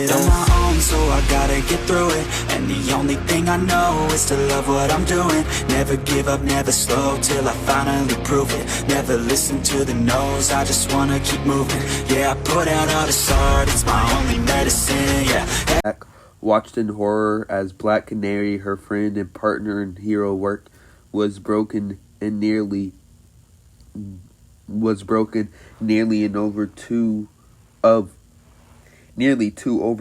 it on my own, so I gotta get through it. And the only thing I know is to love what I'm doing. Never give up, never slow, till I finally prove it. Never listen to the no's, I just wanna keep moving. Yeah, I put out all this art, it's my only medicine, yeah. Watched in horror as Black Canary, her friend and partner in hero work, was broken nearly and over two over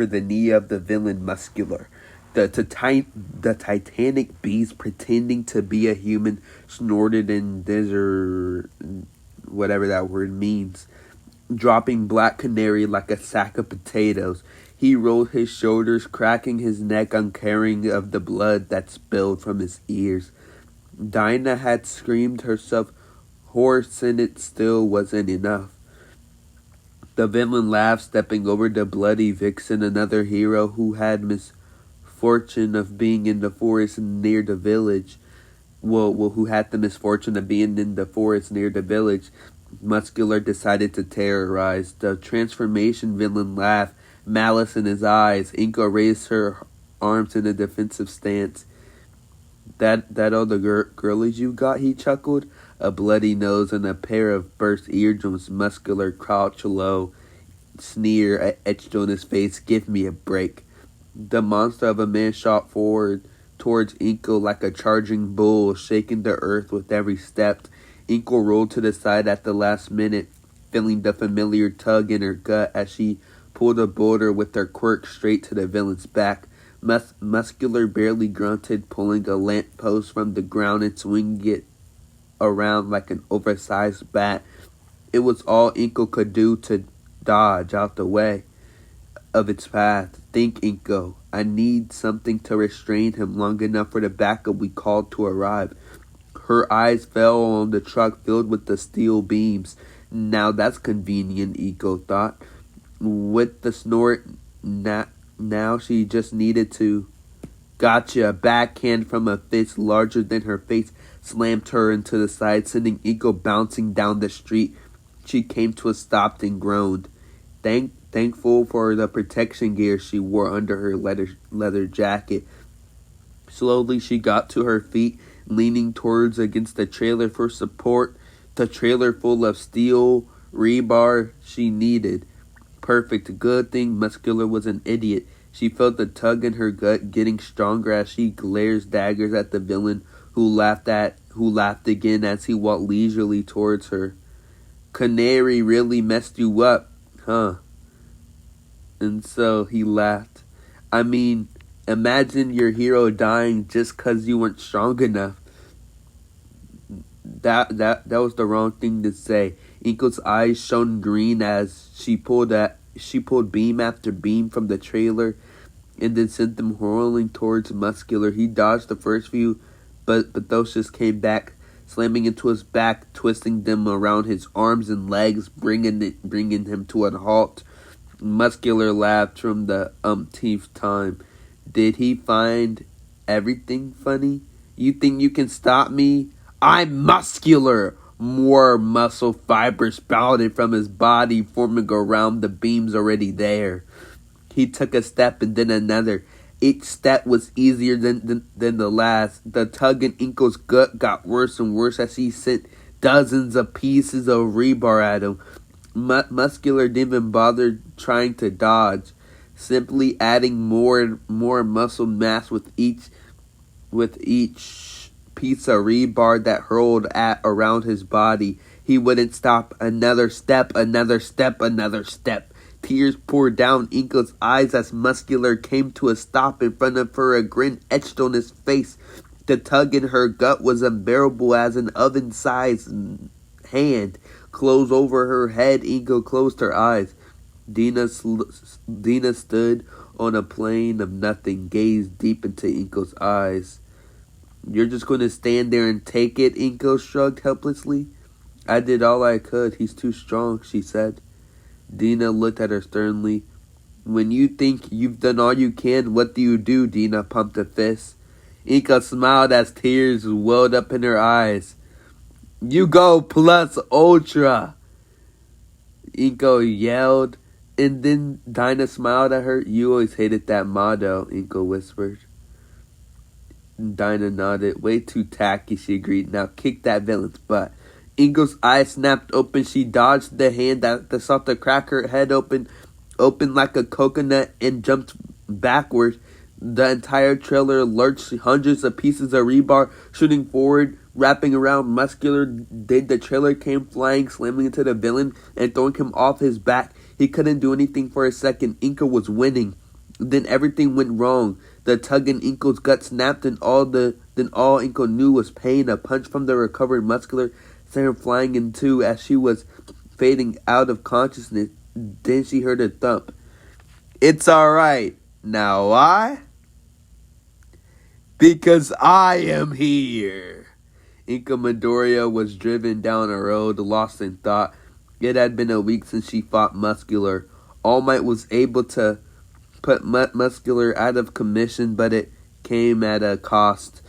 the knee of the villain Muscular. The titanic beast, pretending to be a human, snorted in desert, whatever that word means, dropping Black Canary like a sack of potatoes. He rolled his shoulders, cracking his neck, uncaring of the blood that spilled from his ears. Dinah had screamed herself hoarse, and it still wasn't enough. The villain laughed, stepping over the bloody Vixen, another hero who had misfortune of being in the forest near the village. Who had the misfortune of being in the forest near the village. Muscular decided to terrorize. The transformation villain laughed, malice in his eyes. Inko raised her arms in a defensive stance. That all the girlies you got, he chuckled. A bloody nose and a pair of burst eardrums. Muscular crouched low, sneer etched on his face. Give me a break. The monster of a man shot forward towards Inko like a charging bull, shaking the earth with every step. Inko rolled to the side at the last minute, feeling the familiar tug in her gut as she pulled a boulder with her quirk straight to the villain's back. Muscular barely grunted, pulling a lamp post from the ground and swinging it around like an oversized bat. It was all Inko could do to dodge out the way of its path. Think, Inko. I need something to restrain him long enough for the backup we called to arrive. Her eyes fell on the truck filled with the steel beams. Now that's convenient, Inko thought. With the snort, now she just needed to. Gotcha. A backhand from a fist larger than her face slammed her into the side, sending Inko bouncing down the street. She came to a stop and groaned. Thankful for the protection gear she wore under her leather jacket. Slowly she got to her feet, leaning towards against the trailer for support. The trailer full of steel rebar she needed. Perfect. Good thing Muscular was an idiot. She felt the tug in her gut getting stronger as she glares daggers at the villain, who laughed again as he walked leisurely towards her. Canary really messed you up, huh? And so he laughed. I mean, imagine your hero dying just 'cause you weren't strong enough. That was the wrong thing to say. Inko's eyes shone green as she pulled beam after beam from the trailer and then sent them whirling towards Muscular. He dodged the first few, but those just came back, slamming into his back, twisting them around his arms and legs, bringing him to a halt. Muscular laughed from the umpteenth time. Did he find everything funny? You think you can stop me? I'm Muscular! More muscle fibers sprouted from his body, forming around the beams already there. He took a step and then another. Each step was easier than the last. The tug in Inko's gut got worse and worse as he sent dozens of pieces of rebar at him. Muscular didn't even bother trying to dodge, simply adding more and more muscle mass with each piece of rebar that hurled around his body. He wouldn't stop. Another step, another step, another step. Tears poured down Inko's eyes as Muscular came to a stop in front of her, a grin etched on his face. The tug in her gut was unbearable as an oven-sized hand closed over her head. Inko closed her eyes. Dina stood on a plane of nothing, gazed deep into Inko's eyes. You're just going to stand there and take it? Inko shrugged helplessly. I did all I could. He's too strong, she said. Dina looked at her sternly. When you think you've done all you can, what do? Dina pumped a fist. Inko smiled as tears welled up in her eyes. You go plus ultra, Inko yelled. And then Dinah smiled at her. You always hated that motto, Inko whispered. Dinah nodded. Way too tacky, she agreed. Now kick that villain's butt. Ingo's eyes snapped open. She dodged the hand that sought to crack her head open like a coconut, and jumped backwards. The entire trailer lurched, hundreds of pieces of rebar shooting forward, wrapping around Muscular. Then the trailer came flying, slamming into the villain and throwing him off his back. He couldn't do anything for a second. Inko was winning. Then everything went wrong. The tug in Inko's gut snapped, and all Inko knew was pain. A punch from the recovered Muscular sent her flying in two as she was fading out of consciousness. Then she heard a thump. It's alright. Now why? Because I am here. Inka Midoriya was driven down a road, lost in thought. It had been a week since she fought Muscular. All Might was able to put Muscular out of commission, but it came at a cost.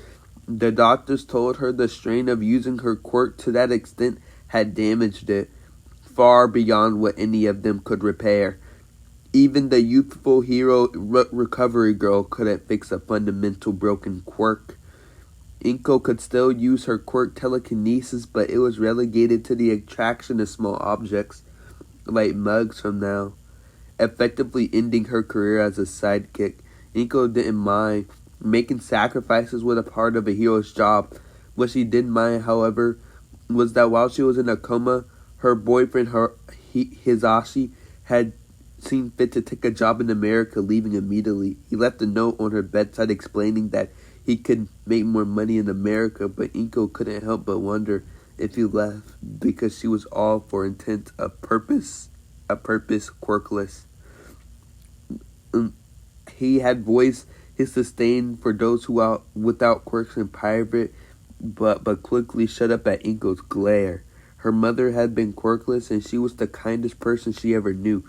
The doctors told her the strain of using her quirk to that extent had damaged it, far beyond what any of them could repair. Even the youthful hero recovery girl couldn't fix a fundamental broken quirk. Inko could still use her quirk telekinesis, but it was relegated to the attraction of small objects, like mugs from now, effectively ending her career as a sidekick. Inko didn't mind. Making sacrifices was a part of a hero's job. What she did mind, however, was that while she was in a coma, her boyfriend, Hisashi, had seen fit to take a job in America, leaving immediately. He left a note on her bedside explaining that he could make more money in America, but Inko couldn't help but wonder if he left because she was all for intent a purpose quirkless. He had voiced his disdain for those who are without quirks in private, but quickly shut up at Inko's glare. Her mother had been quirkless, and she was the kindest person she ever knew.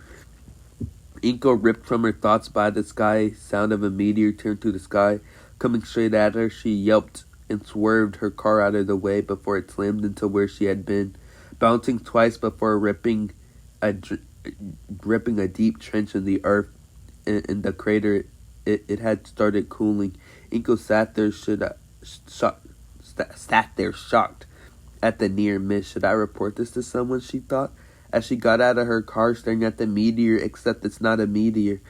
Inko ripped from her thoughts by the sky. Sound of a meteor turned to the sky. Coming straight at her, she yelped and swerved her car out of the way before it slammed into where she had been, bouncing twice before ripping a deep trench in the earth. In the crater, it had started cooling. Inko sat there shocked at the near miss. Should I report this to someone, she thought, as she got out of her car staring at the meteor, except it's not a meteor.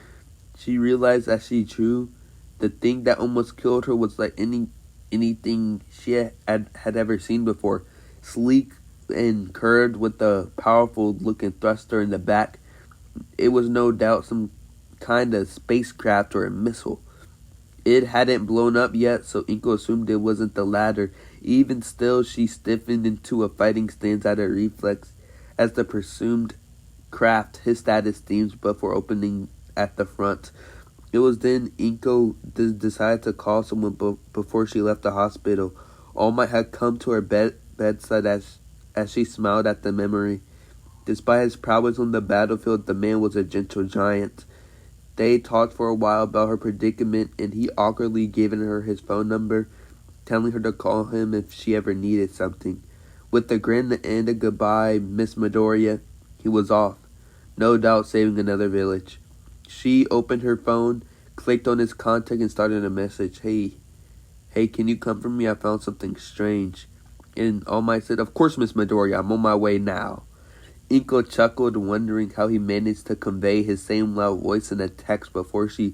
She realized as she drew, the thing that almost killed her was like anything she had ever seen before. Sleek and curved with a powerful looking thruster in the back. It was no doubt some kind of spacecraft or a missile. It hadn't blown up yet, so Inko assumed it wasn't the latter. Even still, she stiffened into a fighting stance out of reflex as the presumed craft hissed at its steams before opening at the front. It was then Inko decided to call someone before she left the hospital. All Might had come to her bedside as she smiled at the memory. Despite his prowess on the battlefield, the man was a gentle giant. They talked for a while about her predicament, and he awkwardly given her his phone number, telling her to call him if she ever needed something. With a grin and a goodbye, Miss Midoriya, he was off, no doubt saving another village. She opened her phone, clicked on his contact, and started a message. Hey, can you come for me? I found something strange. And All Might said, of course, Miss Midoriya, I'm on my way now. Inko chuckled, wondering how he managed to convey his same loud voice in a text before she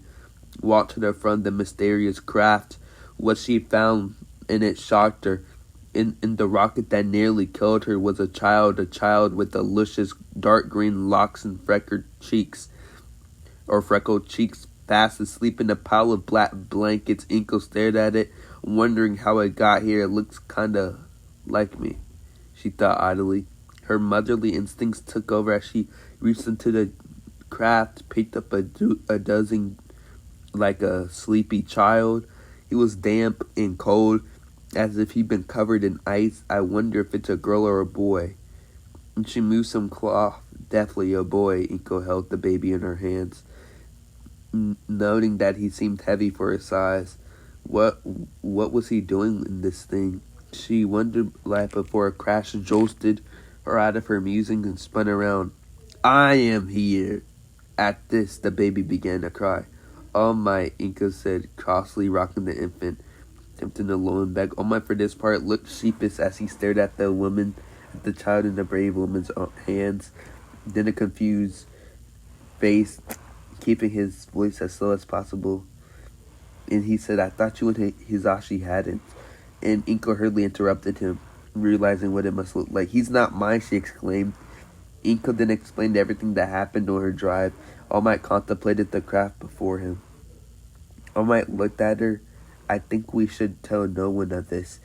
walked to the front of the mysterious craft. What she found in it shocked her. In the rocket that nearly killed her was a child with the luscious dark green locks and freckled cheeks, fast asleep in a pile of black blankets. Inko stared at it, wondering how it got here. It looks kinda like me, she thought idly. Her motherly instincts took over as she reached into the craft, picked up a dozen like a sleepy child. He was damp and cold, as if he'd been covered in ice. I wonder if it's a girl or a boy. And she moved some cloth. Definitely a boy. Inko held the baby in her hands, noting that he seemed heavy for his size. What was he doing in this thing? She wondered before a crash jolted her out of her musings and spun around. I am here. At this, the baby began to cry. All Might, Inca said, crossly rocking the infant, attempting to lull him back. All Might, for this part, looked sheepish as he stared at the woman, at the child in the brave woman's hands. Then a confused face, keeping his voice as slow as possible. And he said, I thought you and Hizashi hadn't. And Inko hurriedly interrupted him, realizing what it must look like. He's not mine, she exclaimed. Inko then explained everything that happened on her drive. All Might contemplated the craft before him. All Might looked at her. I think we should tell no one of this.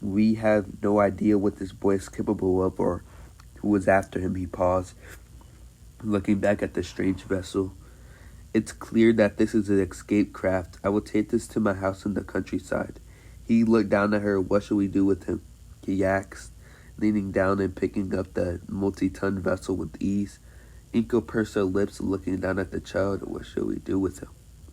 We have no idea what this boy is capable of or who was after him. He paused, looking back at the strange vessel. It's clear that this is an escape craft. I will take this to my house in the countryside. He looked down at her. What should we do with him? He asked, leaning down and picking up the multi-ton vessel with ease. Inko pursed her lips, looking down at the child. What should we do with him?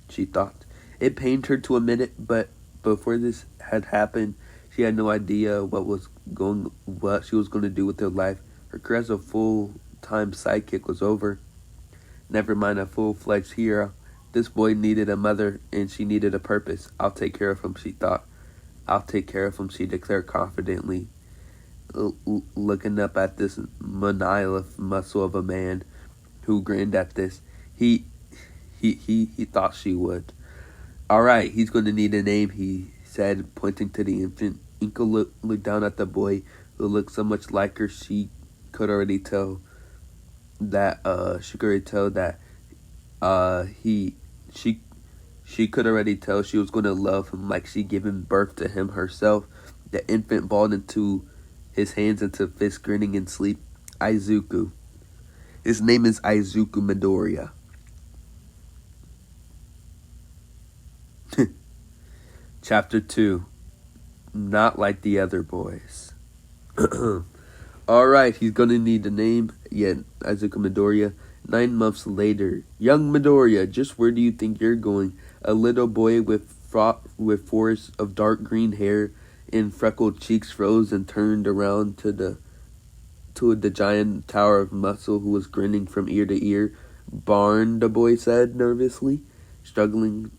She thought. It pained her to a minute, but before this had happened, she had no idea what she was going to do with her life. Her career as a full-time sidekick was over. Never mind a full-fledged hero. This boy needed a mother, and she needed a purpose. I'll take care of him, she thought. I'll take care of him, she declared confidently, looking up at this monolith muscle of a man who grinned at this. He thought she would. All right, he's going to need a name, he said, pointing to the infant. Inko looked down at the boy, who looked so much like her. She could already tell that she could already tell she was going to love him like she'd given birth to him herself. The infant balled into his hands into fists, grinning in sleep. Izuku. His name is Izuku Midoriya. Chapter 2. Not like the other boys. Alright, he's gonna need a name. Yeah, Izuku Midoriya. 9 months later. Young Midoriya, just where do you think you're going? A little boy with forests of dark green hair and freckled cheeks froze and turned around to the giant tower of muscle who was grinning from ear to ear. Barn, the boy said nervously, struggling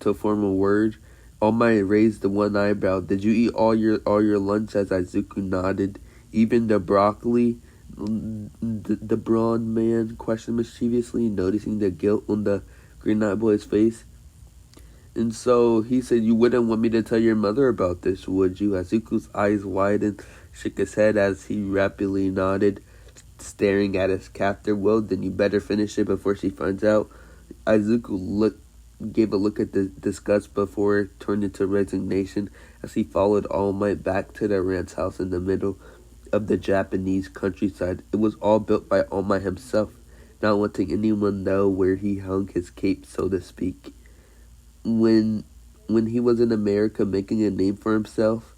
to form a word. All Might raised the one eyebrow. Did you eat all your lunch? As Izuku nodded. Even the broccoli? The brawn man questioned mischievously, noticing the guilt on the green-eyed boy's face. And so he said, you wouldn't want me to tell your mother about this, would you? Izuku's eyes widened, shook his head as he rapidly nodded, staring at his captor. Well, then you better finish it before she finds out. Izuku gave a look at the disgust before it turned into resignation as he followed All Might back to the ranch house in the middle of the Japanese countryside. It was all built by All Might himself, not wanting anyone to know where he hung his cape, so to speak. When he was in America making a name for himself,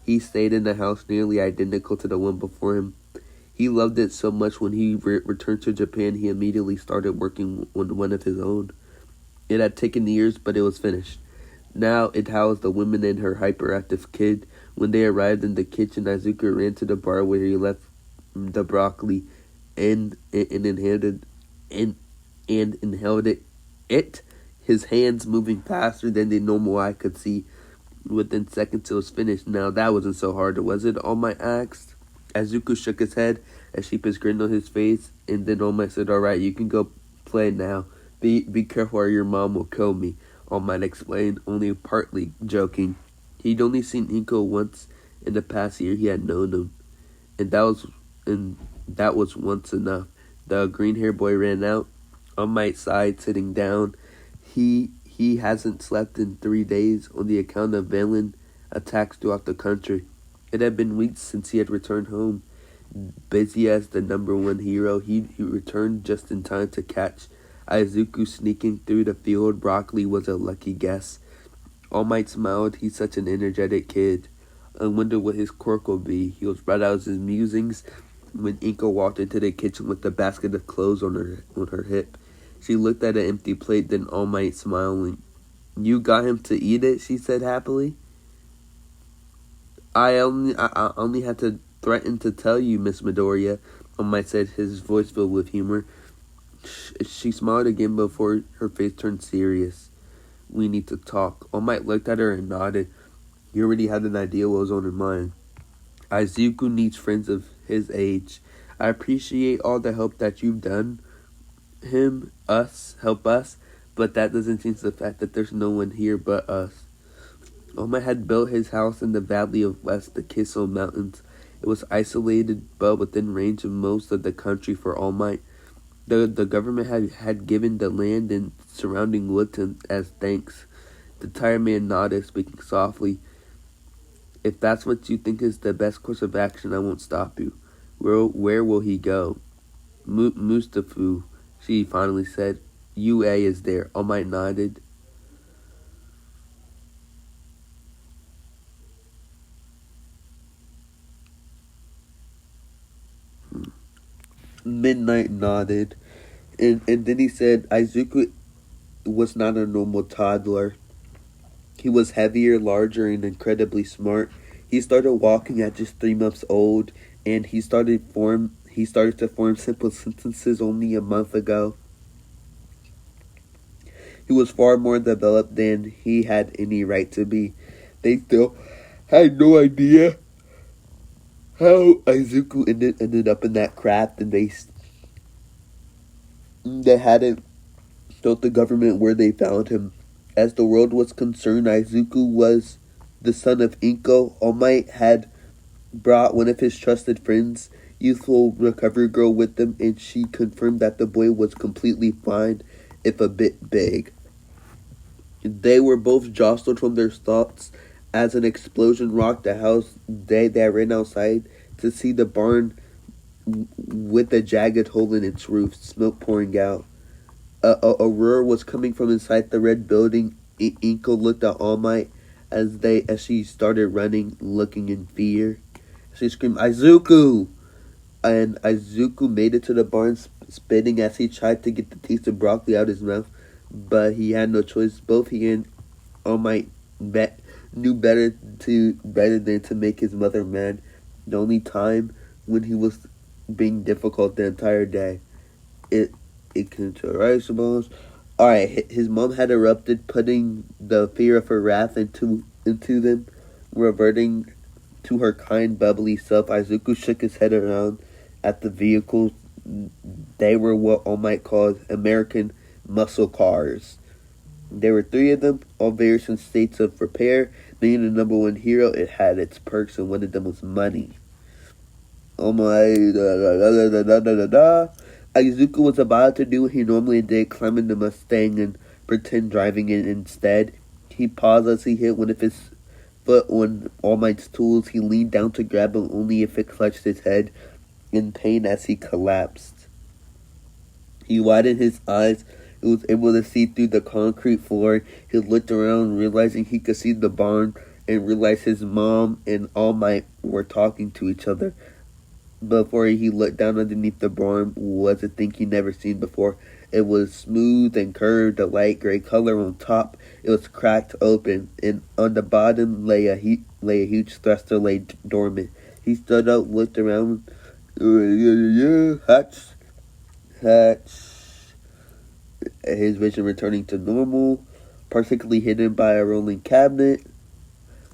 he stayed in a house nearly identical to the one before him. He loved it so much when he returned to Japan, he immediately started working on one of his own. It had taken years, but it was finished. Now it housed the woman and her hyperactive kid. When they arrived in the kitchen, Izuku ran to the bar where he left the broccoli and inhaled it, his hands moving faster than the normal eye could see. Within seconds it was finished. Now that wasn't so hard, was it? All Might asked. Izuku shook his head, a sheepish grin on his face, and then All Might said, alright, you can go play now. Be careful or your mom will kill me, All Might explained, only partly joking. He'd only seen Inko once in the past year he had known him, and that was once enough. The green-haired boy ran out. All Might sighed, sitting down. He hasn't slept in 3 days on the account of villain attacks throughout the country. It had been weeks since he had returned home. Busy as the number one hero, he returned just in time to catch Izuku sneaking through the field. Broccoli was a lucky guess. All Might smiled. He's such an energetic kid. I wonder what his quirk will be. He was right out of his musings when Inko walked into the kitchen with a basket of clothes on her hip. She looked at an empty plate, then All Might smiling. You got him to eat it? She said happily. I only had to threaten to tell you, Miss Midoriya, All Might said, his voice filled with humor. She smiled again before her face turned serious. We need to talk. All Might looked at her and nodded. He already had an idea what was on her mind. Izuku needs friends of his age. I appreciate all the help that you've done help us, but that doesn't change the fact that there's no one here but us. Oma had built his house in the valley of West the Kiso Mountains. It was isolated but within range of most of the country for All Might. The government had given the land and surrounding woods as thanks. The tired man nodded, speaking softly. If that's what you think is the best course of action, I won't stop you. Where will he go? Mustafu, she finally said. UA is there. All Might nodded. Midnight nodded. And then he said, Izuku was not a normal toddler. He was heavier, larger, and incredibly smart. He started walking at just 3 months old, and he started to form simple sentences only a month ago. He was far more developed than he had any right to be. They still had no idea how Izuku ended up in that craft, and they hadn't told the government where they found him. As the world was concerned, Izuku was the son of Inko. All Might had brought one of his trusted friends, youthful recovery girl, with them, and she confirmed that the boy was completely fine, if a bit big. They were both jostled from their thoughts as an explosion rocked the house. They ran outside to see the barn with a jagged hole in its roof, smoke pouring out. A roar was coming from inside the red building. Inko looked at All Might as she started running, looking in fear. She screamed, "Izuku!" And Izuku made it to the barn, spitting as he tried to get the taste of broccoli out his mouth. But he had no choice. Both he and All Might knew better than to make his mother mad. The only time when he was being difficult the entire day. It came to rice balls. Alright, his mom had erupted, putting the fear of her wrath into them, reverting to her kind, bubbly self. Izuku shook his head around at the vehicles. They were what All Might called American muscle cars. There were 3 of them, all various in states of repair. Being the number one hero, it had its perks, and one of them was money. Oh my, Izuku was about to do what he normally did, climb in the Mustang and pretend driving it instead. He paused as he hit one of his foot on All Might's tools. He leaned down to grab him, only if it clutched his head in pain as he collapsed. He widened his eyes. He was able to see through the concrete floor. He looked around, realizing he could see the barn, and realized his mom and All Might were talking to each other. Before he looked down underneath the barn was a thing he'd never seen before. It was smooth and curved, a light gray color on top. It was cracked open, and on the bottom lay a huge thruster laid dormant. He stood up, looked around. Hatch. His vision returning to normal, particularly hidden by a rolling cabinet.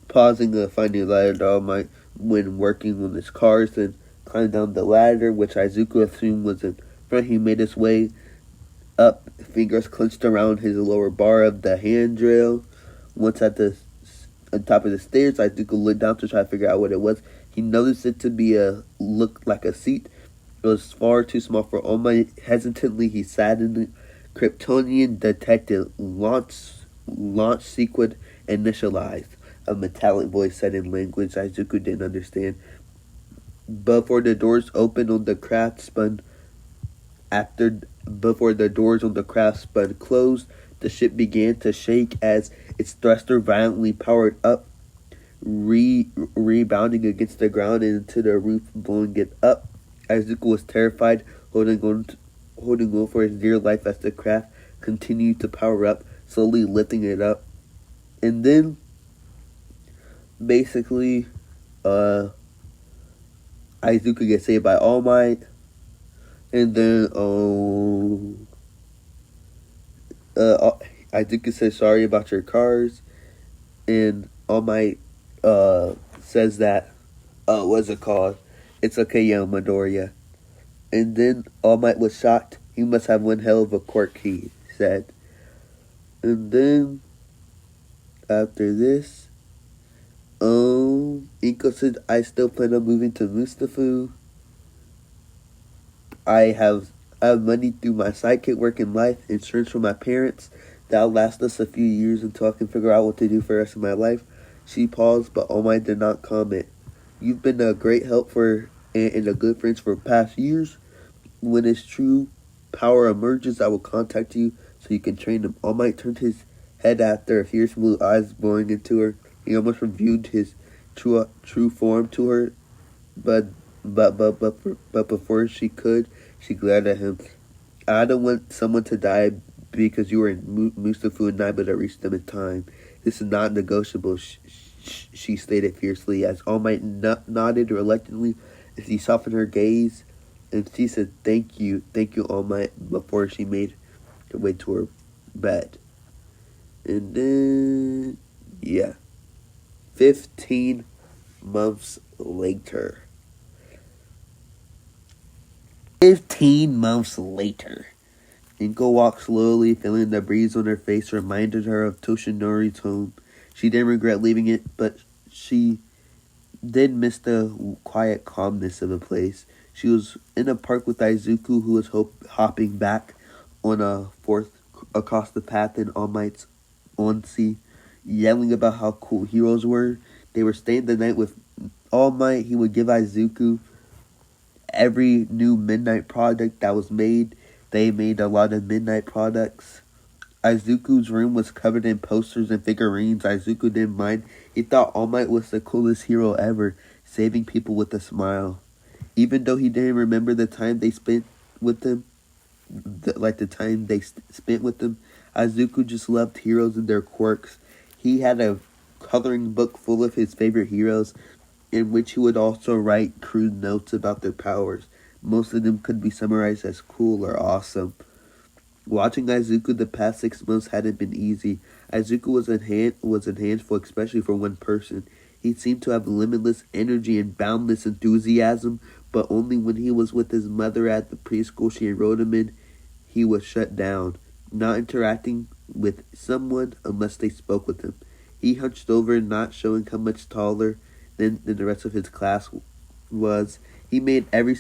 Pausing to find a ladder All Might when working on his cars, and climbed down the ladder, which Izuku assumed was in front. He made his way up, fingers clenched around his lower bar of the handrail. Once on top of the stairs, Izuku looked down to try to figure out what it was. He noticed it to be looked like a seat. It was far too small for All Might. Hesitantly, he sat in it. Kryptonian detected launch sequence initialized. A metallic voice said in language Izuku didn't understand. Before the doors opened on the craft spun closed, the ship began to shake as its thruster violently powered up, rebounding against the ground and into the roof, blowing it up. Izuku was terrified, holding on for his dear life as the craft continued to power up, slowly lifting it up. And then, basically, Izuku gets saved by All Might. And then I think it says sorry about your cars, and All Might says that what's it called? It's okay, young Midoriya. And then All Might was shocked. He must have one hell of a quirk, he said. And then after this, Inko said, I still plan on moving to Mustafu. I have money through my sidekick work in life, insurance from my parents. That'll last us a few years until I can figure out what to do for the rest of my life. She paused, but All Might did not comment. You've been a great help for and a good friend for past years. When his true power emerges, I will contact you so you can train him. All Might turned his head after fierce blue eyes boring into her. He almost revealed his true form to her, but but before she could, she glared at him. I don't want someone to die because you were in Mustafu and I better reach them in time. This is not negotiable, she stated fiercely, as All Might nodded reluctantly as he softened her gaze, and she said, thank you, All Might, before she made her way to her bed. And then, yeah. 15 months later. 15 months later. Inko walked slowly, feeling the breeze on her face reminded her of Toshinori's home. She didn't regret leaving it, but she did miss the quiet calmness of the place. She was in a park with Izuku, who was hopping back on a fourth across the path in All Might's Onsi, yelling about how cool heroes were. They were staying the night with All Might. He would give Izuku every new midnight product that was made. They made a lot of midnight products. Izuku's room was covered in posters and figurines. Izuku didn't mind. He thought All Might was the coolest hero ever, saving people with a smile. Even though he didn't remember the time they spent with him, spent with them, Izuku just loved heroes and their quirks. He had a coloring book full of his favorite heroes, in which he would also write crude notes about their powers. Most of them could be summarized as cool or awesome. Watching Izuku the past 6 months hadn't been easy. Izuku was a handful, especially for one person. He seemed to have limitless energy and boundless enthusiasm, but only when he was with his mother at the preschool she enrolled him in, he was shut down, not interacting with someone unless they spoke with him. He hunched over, not showing how much taller than the rest of his class was. He made every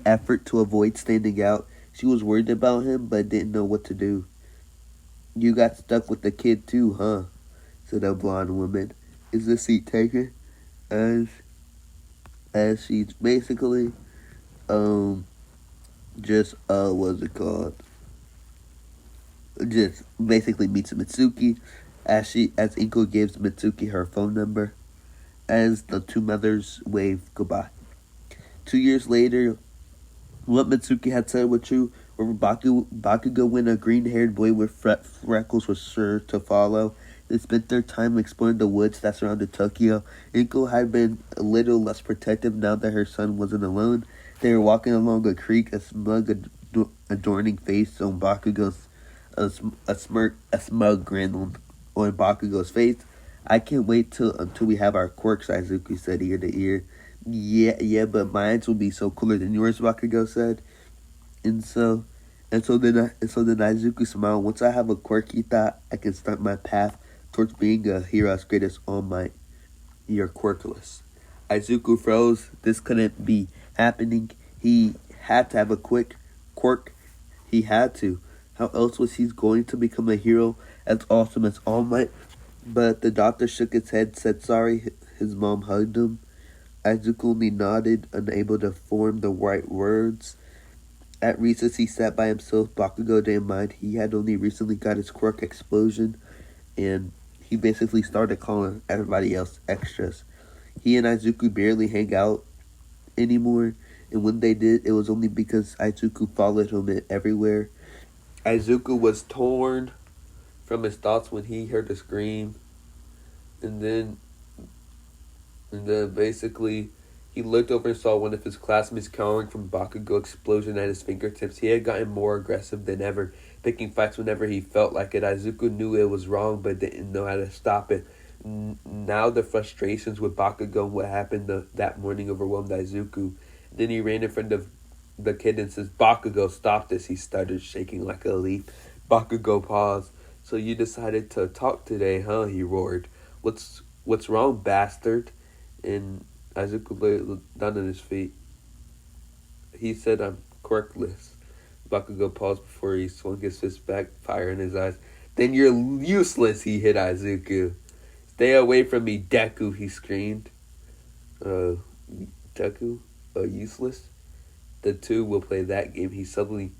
effort to avoid standing out. She was worried about him, but didn't know what to do. You got stuck with the kid too, huh? Said a blonde woman. Is the seat taken? As she's basically, just, what's it called? Just basically meets Mitsuki, as Inko gives Mitsuki her phone number, as the two mothers wave goodbye. 2 years later, what Mitsuki had said was true. Where Bakugo when a green-haired boy with freckles was sure to follow. They spent their time exploring the woods that surrounded Tokyo. Inko had been a little less protective now that her son wasn't alone. They were walking along a creek, a smug, adorning face on Bakugo's, a smug grin on Bakugo's face. I can't wait until we have our quirks, Izuku said ear to ear. Yeah, but mine will be so cooler than yours, Bakugo said. And so then Izuku smiled. Once I have a quirk, he thought I can start my path towards being a hero as great as All Might. You're quirkless. Izuku froze. This couldn't be happening. He had to have a quirk. He had to. How else was he going to become a hero as awesome as All Might? But the doctor shook his head, said sorry. His mom hugged him. Izuku only nodded, unable to form the right words. At recess, he sat by himself. Bakugo didn't mind. He had only recently got his quirk explosion, and he basically started calling everybody else extras. He and Izuku barely hang out anymore, and when they did, it was only because Izuku followed him everywhere. Izuku was torn from his thoughts when he heard the scream, and then basically He looked over and saw one of his classmates cowering from Bakugo explosion at his fingertips. He had gotten more aggressive than ever, picking fights whenever he felt like it. Aizuku knew it was wrong, but didn't know how to stop it. Now the frustrations with Bakugo and what happened that morning overwhelmed Aizuku. Then he ran in front of the kid and says, "Bakugo, stop this," he stuttered, shaking like a leaf. Bakugo paused. "So you decided to talk today, huh?" he roared. What's wrong, bastard?" And Aizuku lay down at his feet. He said, "I'm quirkless." Bakugo paused before he swung his fist back, fire in his eyes. "Then you're useless," he hit Aizuku. "Stay away from me, Deku," he screamed. Deku? Useless? The two will play that game. He suddenly,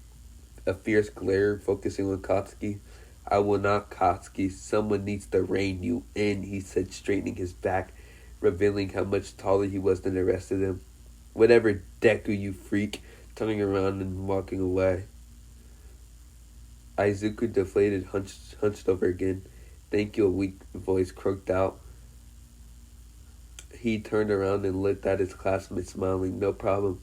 a fierce glare focusing on Katsuki. "I will not, Katsuki. Someone needs to rein you in," he said, straightening his back, revealing how much taller he was than the rest of them. "Whatever, Deku, you freak," turning around and walking away. Aizuku, deflated, hunched over again. "Thank you," a weak voice croaked out. He turned around and looked at his classmates, smiling. "No problem.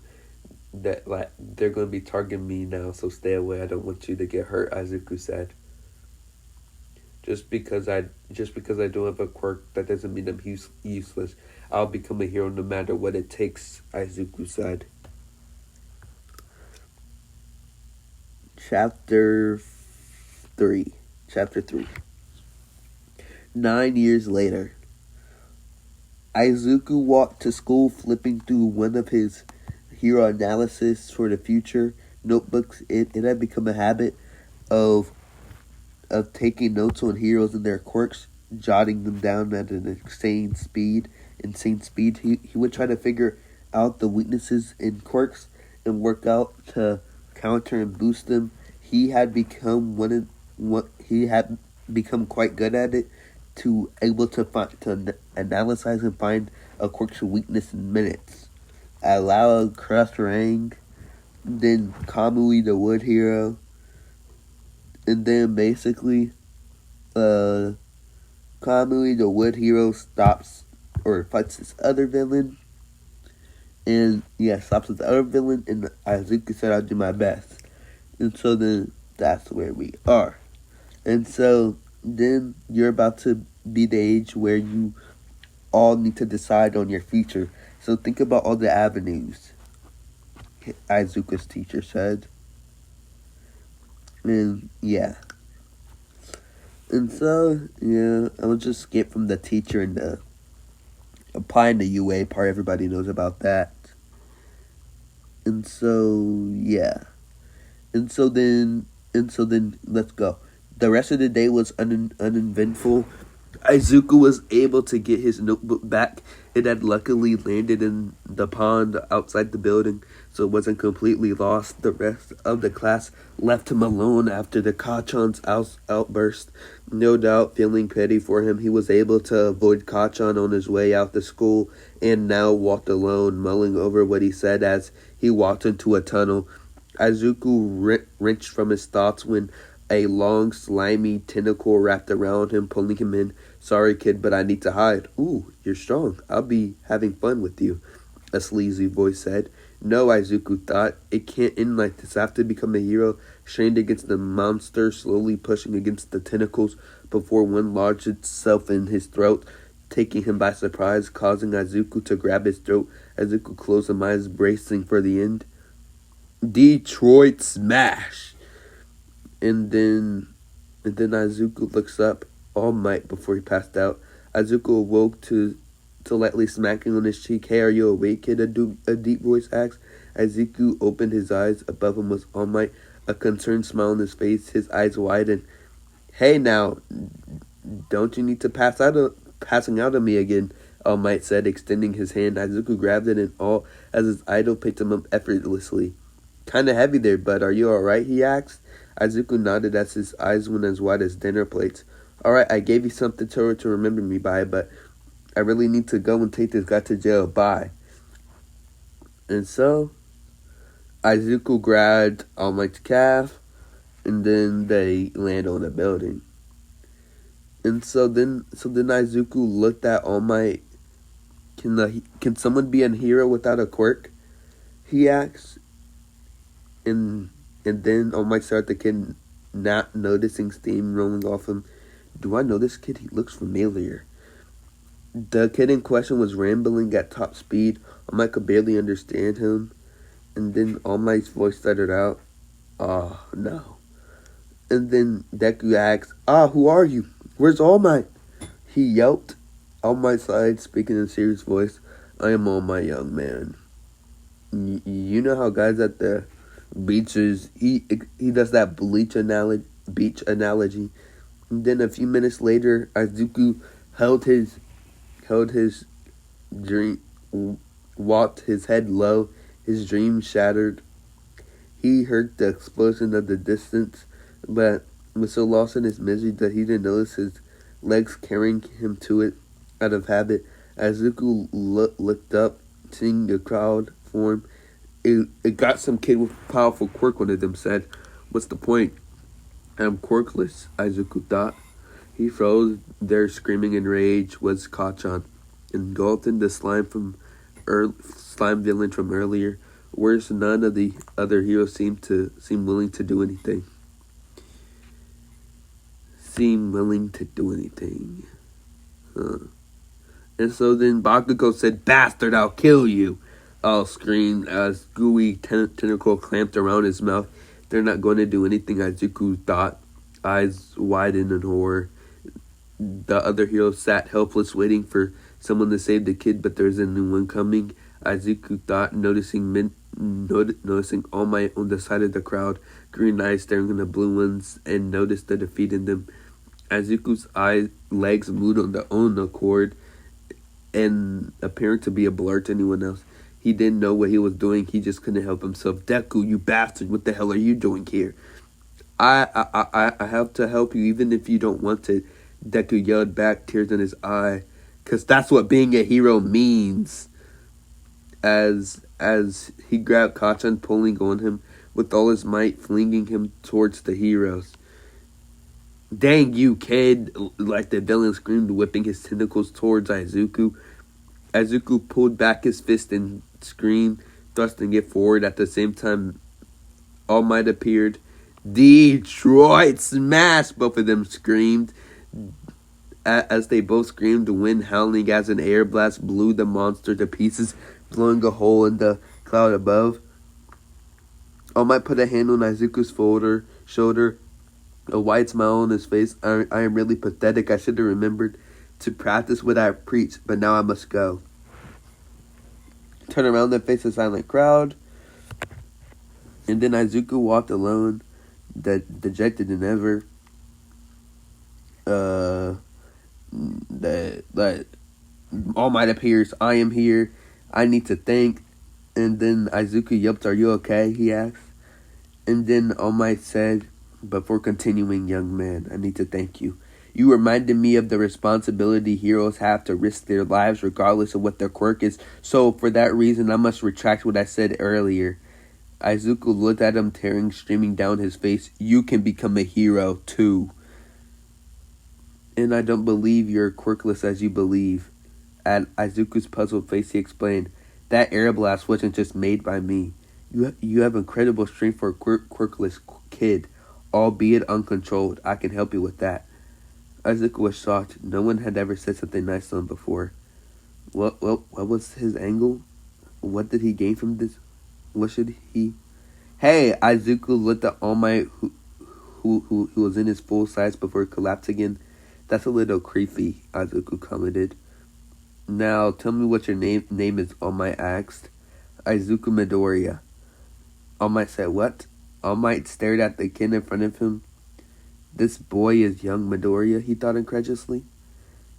They're going to be targeting me now, so stay away. I don't want you to get hurt," Aizuku said. Just because I don't have a quirk, that doesn't mean I'm useless. I'll become a hero no matter what it takes," Aizuku said. Chapter 3. 9 years later. Aizuku walked to school, flipping through one of his hero analysis for the future notebooks. It had become a habit of taking notes on heroes and their quirks, jotting them down at an insane speed. He would try to figure out the weaknesses in quirks and work out to counter and boost them. He had become quite good at it, to able to analyze and find a quirk's weakness in minutes. A loud crush rang, then Kamui the wood hero, and then basically Kamui the wood hero stops or fights this other villain, and stops with the other villain, and Aizuku said, "I'll do my best." And so then that's where we are. And so then you're about to be the age where you all need to decide on your future. So think about all the avenues, Aizuku's teacher said. And And so, I'll just skip from the teacher and the applying the UA part. Everybody knows about that. And so, And so then, let's go. The rest of the day was uneventful. Aizuku was able to get his notebook back. It had luckily landed in the pond outside the building, so it wasn't completely lost. The rest of the class left him alone after the Kachan's outburst. No doubt feeling pity for him, he was able to avoid Kachan on his way out to school, and now walked alone, mulling over what he said as he walked into a tunnel. Aizuku wrenched from his thoughts when a long, slimy tentacle wrapped around him, pulling him in. "Sorry, kid, but I need to hide." "Ooh, you're strong. I'll be having fun with you," a sleazy voice said. No, Aizuku thought. It can't end like this. I have to become a hero, strained against the monster, slowly pushing against the tentacles before one lodged itself in his throat, taking him by surprise, causing Aizuku to grab his throat. Aizuku closed his eyes, bracing for the end. Detroit Smash! And then Aizuku looks up, All Might, before he passed out. Aizuku awoke to lightly smacking on his cheek. "Hey, are you awake, kid?" a deep voice asked. Aizuku opened his eyes. Above him was All Might, a concerned smile on his face. His eyes widened. "Hey now, don't you need to passing out on me again?" All Might said, extending his hand. Aizuku grabbed it in awe as his idol picked him up effortlessly. "Kinda heavy there, bud. Are you alright?" he asked. Aizuku nodded as his eyes went as wide as dinner plates. "Alright, I gave you something to remember me by, but I really need to go and take this guy to jail. Bye." And so, Aizuku grabbed All Might's calf, and then they land on a building. And so then Aizuku looked at All Might Can someone be a hero without a quirk? He asks, and then All Might start the kid not noticing steam rolling off him. Do I know this kid? He looks familiar. The kid in question was rambling at top speed. All Might could barely understand him. And then All Might's voice stuttered out. Oh, no. And then Deku asks, who are you? Where's All Might? He yelped. All Might sighed, speaking in a serious voice. I am All Might, young man. You know how guys at the beaches, he does that beach analogy. And then a few minutes later, Izuku held his dream, walked his head low, his dream shattered. He heard the explosion of the distance, but was so lost in his misery that he didn't notice his legs carrying him to it out of habit. Izuku looked up, seeing the crowd form. It got some kid with a powerful quirk, one of them said. What's the point? I'm quirkless, Izuku thought. He froze there, screaming in rage. Was Kachan engulfed in the slime villain from earlier? Worse, none of the other heroes seem willing to do anything. Huh. And so then Bakugo said, "Bastard, I'll kill you!" All screamed as gooey tentacle clamped around his mouth. They're not going to do anything, Izuku thought, eyes widened in horror. The other heroes sat helpless, waiting for someone to save the kid, but there's a new one coming. Izuku thought, noticing All Might on the side of the crowd, green eyes staring at the blue ones, and noticed the defeat in them. Izuku's legs moved on their own accord, and appearing to be a blur to anyone else. He didn't know what he was doing. He just couldn't help himself. Deku, you bastard! What the hell are you doing here? I have to help you, even if you don't want to. Deku yelled back, tears in his eye, because that's what being a hero means. As he grabbed Kachan, pulling on him with all his might, flinging him towards the heroes. Dang you, kid! Like the villain screamed, whipping his tentacles towards Izuku. Izuku pulled back his fist and screamed, thrusting it forward. At the same time, All Might appeared. Detroit Smash! Both of them screamed. As they both screamed, the wind howling as an air blast blew the monster to pieces, blowing a hole in the cloud above. All Might put a hand on Izuku's shoulder, a wide smile on his face. I am really pathetic. I should have remembered to practice what I preach, but now I must go. Turn around and face a silent crowd. And then Izuku walked alone, dejected than ever. All Might appears. I am here. I need to think. And then Izuku yelped, "Are you okay?" he asked. And then All Might said, "Before continuing, young man, I need to thank you. You reminded me of the responsibility heroes have to risk their lives regardless of what their quirk is. So for that reason, I must retract what I said earlier." Izuku looked at him, tears streaming down his face. "You can become a hero, too. And I don't believe you're quirkless as you believe." At Izuku's puzzled face, he explained, "That air blast wasn't just made by me. You have incredible strength for a quirkless kid, albeit uncontrolled. I can help you with that." Izuku was shocked. No one had ever said something nice to him before. What was his angle? What did he gain from this? What should he... Hey, Izuku looked at All Might, who was in his full size before he collapsed again. "That's a little creepy," Izuku commented. "Now, tell me what your name is," All Might asked. "Izuku Midoriya." All Might said, "What?" All Might stared at the kid in front of him. This boy is young Midoriya, he thought incredulously.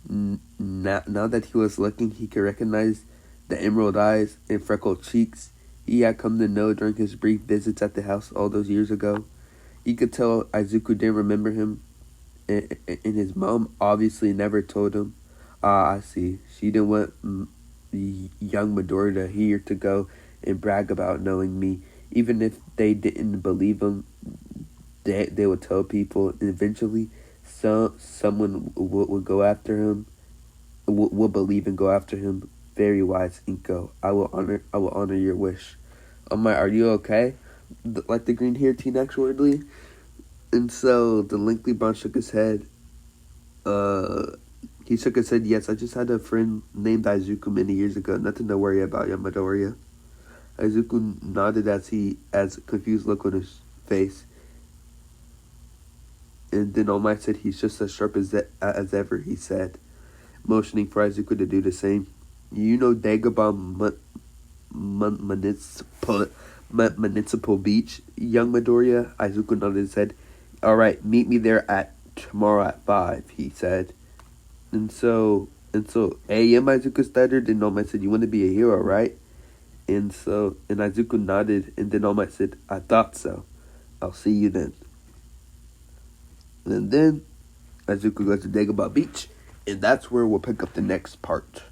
Now that he was looking, he could recognize the emerald eyes and freckled cheeks he had come to know during his brief visits at the house all those years ago. He could tell Izuku didn't remember him, and his mom obviously never told him. I see. She didn't want young Midoriya to hear to go and brag about knowing me. Even if they didn't believe him, they would tell people, and eventually someone would go after him, would believe and go after him. Very wise, Inko. I will honor your wish. Are you okay? Like the green-haired teen wordly. And so the lengthy Brown shook his head. He shook his head, yes, I just had a friend named Izuku many years ago. Nothing to worry about, Yamadoriya. Izuku nodded as a confused look on his face. And then All Might said, he's just as sharp as ever, he said, motioning for Izuku to do the same. You know Dagobah Municipal Beach, young Midoriya? Izuku nodded his head. Alright, meet me there tomorrow at 5, he said. And so AM Izuku stuttered, and All Might said, you want to be a hero, right? And Izuku nodded, and then All Might said, I thought so. I'll see you then. And then Izuku goes to Dagobah Beach, and that's where we'll pick up the next part.